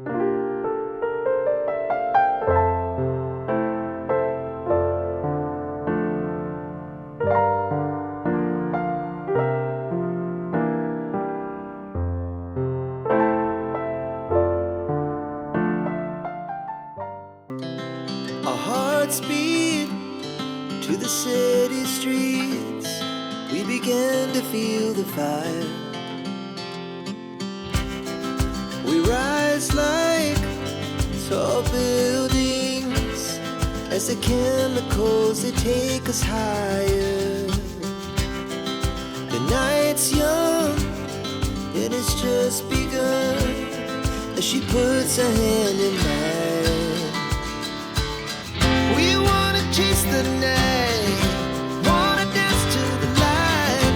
Our hearts beat to the city streets. We began to feel the fire. We rise like tall buildings as the chemicals, they take us higher. The night's young and it's just begun as she puts her hand in mine. We wanna chase the night, wanna dance to the light,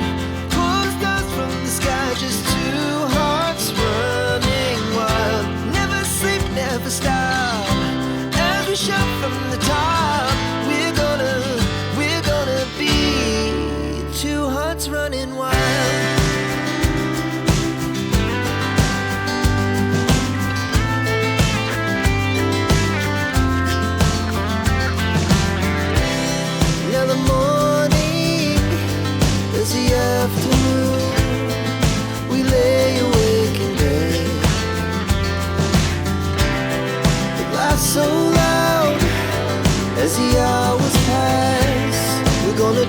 pull stars from the sky, just two hearts running wild. Never sleep, never stop, as we shout from the top. We're gonna be two hearts running wild. Afternoon, we lay awake in bed. The laughs so loud as the hours pass. We're gonna